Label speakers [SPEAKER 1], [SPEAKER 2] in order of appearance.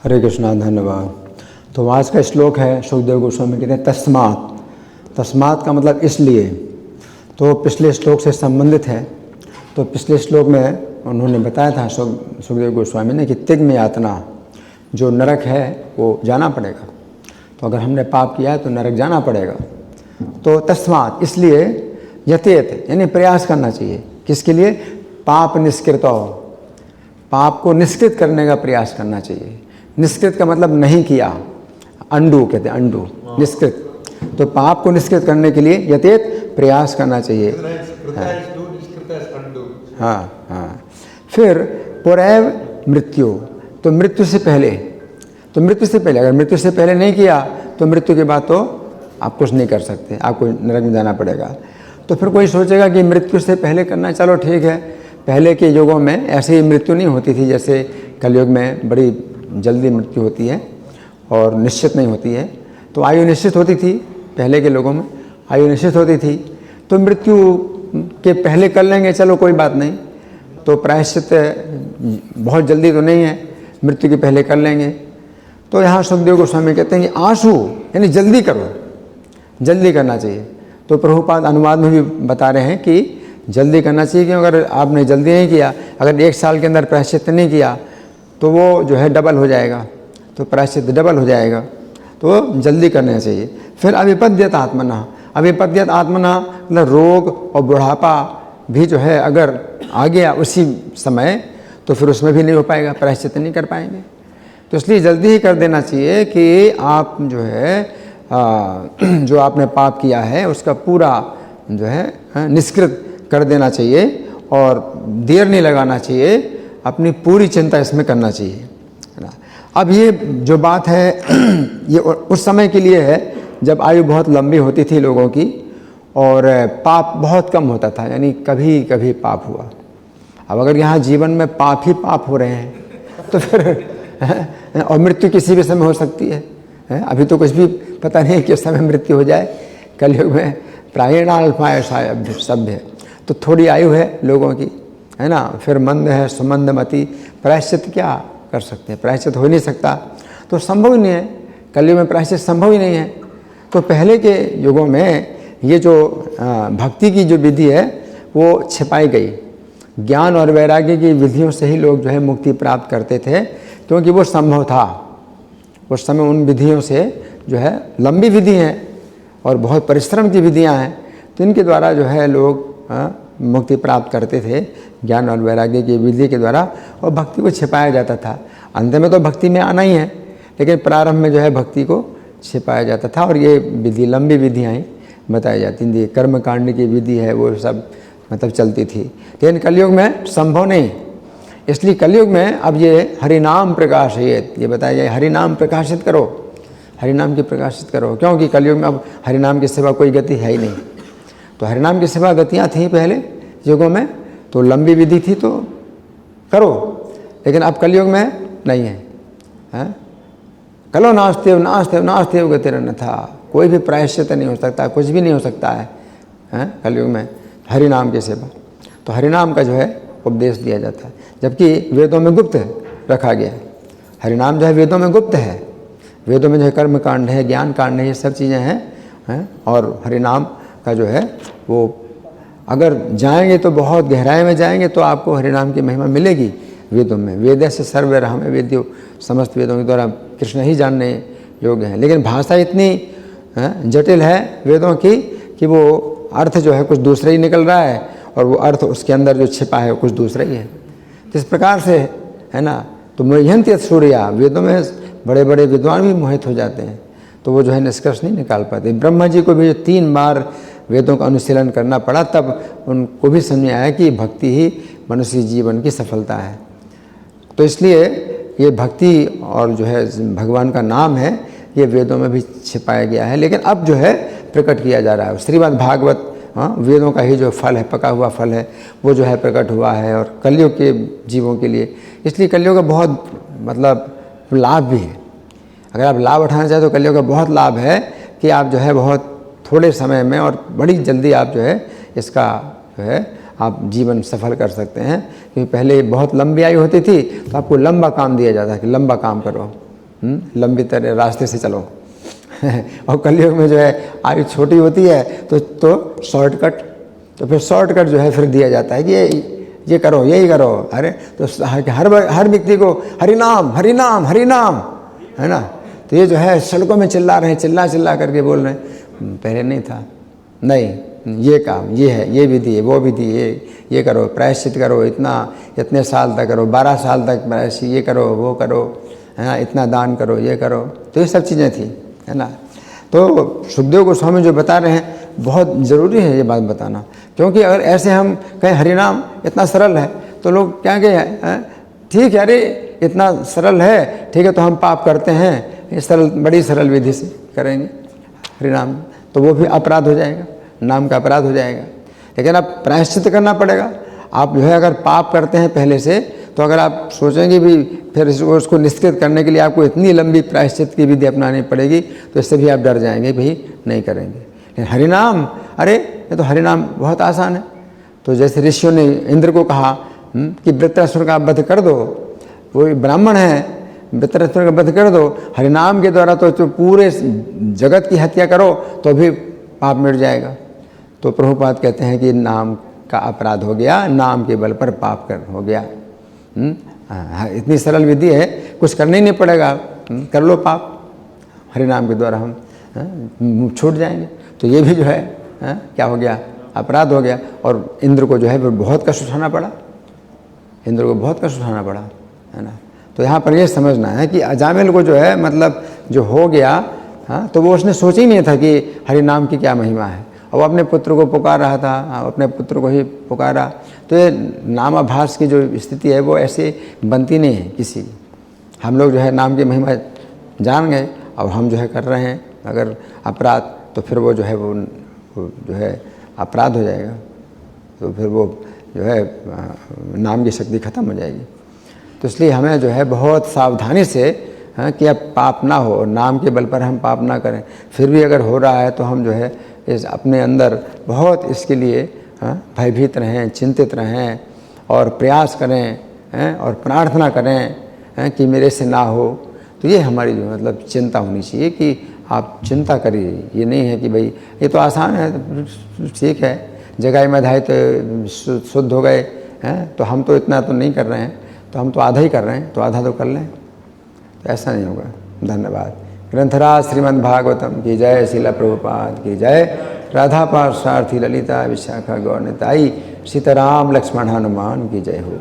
[SPEAKER 1] हरे कृष्णा, धन्यवाद। तो आज का श्लोक है, सुखदेव गोस्वामी कहते हैं तस्मात्। तस्मात् का मतलब इसलिए। तो पिछले श्लोक से संबंधित है। तो पिछले श्लोक में उन्होंने बताया था सुखदेव गोस्वामी ने कि तिग्म यातना, जो नरक है वो जाना पड़ेगा। तो अगर हमने पाप किया है तो नरक जाना पड़ेगा। तो तस्मात् इसलिए, यतेत यानी प्रयास करना चाहिए। किसके लिए? पाप निष्कृतो, पाप को निष्कृत करने का प्रयास करना चाहिए। निष्कृत का मतलब नहीं किया, अंडू कहते हैं, अंडू निष्कृत। तो पाप को निष्कृत करने के लिए यतेत प्रयास करना चाहिए। हाँ हाँ। फिर पुरैव मृत्यु, तो मृत्यु से पहले, तो मृत्यु से पहले, अगर मृत्यु से पहले नहीं किया तो मृत्यु के बाद तो आप कुछ नहीं कर सकते, आपको नरक में जाना पड़ेगा। तो फिर कोई सोचेगा कि मृत्यु से पहले करना, चलो ठीक है। पहले के युगों में ऐसे ही मृत्यु नहीं होती थी जैसे कलयुग में बड़ी जल्दी मृत्यु होती है और निश्चित नहीं होती है। तो आयु निश्चित होती थी, पहले के लोगों में आयु निश्चित होती थी। तो मृत्यु के पहले कर लेंगे, चलो कोई बात नहीं। तो प्रायश्चित बहुत जल्दी तो नहीं है, मृत्यु के पहले कर लेंगे। तो यहाँ सुखदेव गोस्वामी कहते हैं कि आशु यानी जल्दी करो, जल्दी करना चाहिए। तो प्रभुपाद अनुवाद में भी बता रहे हैं कि जल्दी करना चाहिए, क्योंकि अगर आपने जल्दी नहीं किया, अगर 1 साल के अंदर प्रायश्चित नहीं किया तो वो जो है डबल हो जाएगा, तो प्रायश्चित डबल हो जाएगा। तो जल्दी करना चाहिए। फिर अविपद्यत आत्मना, अविपद्यत आत्मना मतलब रोग और बुढ़ापा भी जो है अगर आ गया उसी समय तो फिर उसमें भी नहीं हो पाएगा, प्रायश्चित नहीं कर पाएंगे। तो इसलिए जल्दी ही कर देना चाहिए कि आप जो है जो आपने पाप किया है उसका पूरा जो है निष्कृत कर देना चाहिए और देर नहीं लगाना चाहिए, अपनी पूरी चिंता इसमें करना चाहिए, है ना। अब ये जो बात है ये उस समय के लिए है जब आयु बहुत लंबी होती थी लोगों की और पाप बहुत कम होता था, यानी कभी कभी पाप हुआ। अब अगर यहाँ जीवन में पाप ही पाप हो रहे हैं तो फिर और मृत्यु किसी भी समय हो सकती है। अभी तो कुछ भी पता नहीं किस समय मृत्यु हो जाए। कलयुग में प्रायणाल्पाय सभ्य, तो थोड़ी आयु है लोगों की, है ना। फिर मंद है, सुमंदमति, प्रायश्चित क्या कर सकते हैं? प्रायश्चित हो नहीं सकता, तो संभव ही नहीं है। कलयुग में प्रायश्चित संभव ही नहीं है। तो पहले के युगों में ये जो भक्ति की जो विधि है वो छिपाई गई। ज्ञान और वैराग्य की विधियों से ही लोग जो है मुक्ति प्राप्त करते थे, क्योंकि वो संभव था। उस समय उन विधियों से जो है लंबी विधि हैं और बहुत परिश्रम की विधियां हैं, तो इनके द्वारा जो है लोग मुक्ति प्राप्त करते थे ज्ञान और वैराग्य की विधि के द्वारा, और भक्ति को छिपाया जाता था। अंत में तो भक्ति में आना ही है, लेकिन प्रारंभ में जो है भक्ति को छिपाया जाता था। और ये विधि लंबी विधियाँ ही बताई जाती थी। कर्म कांड की विधि है वो सब मतलब चलती थी, लेकिन कलयुग में संभव नहीं। इसलिए कलयुग में अब ये हरिनाम प्रकाशित, ये बताया जाए हरिनाम प्रकाशित करो, हरिनाम की प्रकाशित करो, क्योंकि कलयुग में अब हरिनाम की सिवा कोई गति है ही नहीं। तो हरिनाम की सिवा गतियाँ थी पहले युगों में, तो लंबी विधि थी तो करो, लेकिन अब कलयुग में नहीं है। कलो नास्तेव नास्तेव नास्तेव गतिरन्न था, कोई भी प्रायश्चित नहीं हो सकता, कुछ भी नहीं हो सकता है कलयुग में हरिनाम के सिवा। तो हरिनाम का जो है उपदेश दिया जाता है, जबकि वेदों में गुप्त रखा गया है। हरिनाम जो है वेदों में गुप्त है। वेदों में जो है कर्म कांड है, ज्ञान कांड है, ये सब चीज़ें हैं। और हरिनाम का जो है वो अगर जाएंगे तो बहुत गहराई में जाएंगे तो आपको हरिनाम की महिमा मिलेगी वेदों में। वेद से सर्वरहम वेद्यो, समस्त वेदों के द्वारा कृष्ण ही जानने योग्य है। लेकिन भाषा इतनी जटिल है वेदों की कि वो अर्थ जो है कुछ दूसरा ही निकल रहा है और वो अर्थ उसके अंदर जो छिपा है वो कुछ दूसरा ही है। तो इस प्रकार से है ना, तो मोह्यन्ति सूर्या, वेदों में बड़े बड़े विद्वान भी मोहित हो जाते हैं, तो वो जो है निष्कर्ष नहीं निकाल पाते। ब्रह्मा जी को भी 3 बार वेदों का अनुशीलन करना पड़ा, तब उनको भी समझ में आया कि भक्ति ही मनुष्य जीवन की सफलता है। तो इसलिए ये भक्ति और जो है भगवान का नाम है, ये वेदों में भी छिपाया गया है, लेकिन अब जो है प्रकट किया जा रहा है। श्रीमद् भागवत वेदों का ही जो फल है, पका हुआ फल है, वो जो है प्रकट हुआ है और कलयुग के जीवों के लिए। इसलिए कलयुग का बहुत मतलब लाभ भी है। अगर आप लाभ उठाना चाहें तो कलयुग का बहुत लाभ है कि आप जो है बहुत थोड़े समय में और बड़ी जल्दी आप जो है इसका जो है आप जीवन सफल कर सकते हैं। क्योंकि पहले बहुत लंबी आयु होती थी तो आपको लंबा काम दिया जाता है कि लंबा काम करो, लंबी तरह रास्ते से चलो। और कलयुग में जो है आयु छोटी होती है तो शॉर्टकट, तो फिर शॉर्टकट जो है फिर दिया जाता है कि ये करो, यही करो। अरे तो हर व्यक्ति को हरि नाम हरि नाम हरि नाम, है ना। तो ये जो है सड़कों में चिल्ला रहे हैं, चिल्ला करके बोल रहे हैं। पहले नहीं था, नहीं ये काम ये है, ये विधि है, वो विधि है, ये करो, प्रायश्चित करो, इतने साल तक करो, 12 साल तक प्रायश्चित, ये करो वो करो, है ना, इतना दान करो, ये करो। तो ये सब चीज़ें थी, है ना। तो सुखदेव गोस्वामी जो बता रहे हैं बहुत ज़रूरी है ये बात बताना, क्योंकि अगर ऐसे हम कहें हरिनाम इतना सरल है तो लोग क्या कहें, ठीक है अरे इतना सरल है, ठीक है तो हम पाप करते हैं, इस सरल बड़ी सरल विधि से करेंगे हरिनाम, तो वो भी अपराध हो जाएगा, नाम का अपराध हो जाएगा। लेकिन अब प्रायश्चित करना पड़ेगा। आप जो है अगर पाप करते हैं पहले से, तो अगर आप सोचेंगे भी फिर उसको निष्कृत करने के लिए आपको इतनी लंबी प्रायश्चित की विधि अपनानी पड़ेगी, तो इससे भी आप डर जाएंगे, भाई नहीं करेंगे। लेकिन हरिनाम, अरे ये तो हरिनाम बहुत आसान है। तो जैसे ऋषियों ने इंद्र को कहा कि वृत्रासुर का वध कर दो, वो ब्राह्मण है, वृत्रासुर का वध कर दो, हरिनाम के द्वारा तो पूरे जगत की हत्या करो तो भी पाप मिट जाएगा। तो प्रभुपाद कहते हैं कि नाम का अपराध हो गया, नाम के बल पर पाप हो गया। इतनी सरल विधि है, कुछ करना ही नहीं पड़ेगा, कर लो पाप, हरिनाम के द्वारा हम छूट जाएंगे। तो ये भी जो है क्या हो गया, अपराध हो गया। और इंद्र को जो है बहुत कष्ट उठाना पड़ा, इंद्र को बहुत कष्ट उठाना पड़ा, है ना। तो यहाँ पर ये समझना है कि अजामिल को जो है मतलब जो हो गया, हाँ, तो वो उसने सोचा ही नहीं था कि हरि नाम की क्या महिमा है। और वो अपने पुत्र को पुकार रहा था, अपने पुत्र को ही पुकारा। तो ये नामाभास की जो स्थिति है वो ऐसे बनती नहीं है किसी की। हम लोग जो है नाम की महिमा जान गए, अब हम जो है कर रहे हैं अगर अपराध, तो फिर वो जो है वो जो है अपराध हो जाएगा। तो फिर वो जो है नाम की शक्ति खत्म हो जाएगी। तो इसलिए हमें जो है बहुत सावधानी से कि अब पाप ना हो, नाम के बल पर हम पाप ना करें। फिर भी अगर हो रहा है तो हम जो है इस अपने अंदर बहुत इसके लिए भयभीत रहें, चिंतित रहें और प्रयास करें और प्रार्थना करें कि मेरे से ना हो। तो ये हमारी जो मतलब चिंता होनी चाहिए कि आप चिंता करिए। ये नहीं है कि भाई ये तो आसान है, ठीक है, जगाई मधाई तो शुद्ध हो गए हैं, तो हम तो इतना तो नहीं कर रहे हैं, तो हम तो आधा ही कर रहे हैं, तो आधा तो कर लें। तो ऐसा नहीं होगा। धन्यवाद। ग्रंथराज श्रीमद् भागवतम की जय, श्रील प्रभुपाद की जय, राधा पार्षार्थी ललिता विशाखा गौर निताई, सीताराम लक्ष्मण हनुमान की जय हो।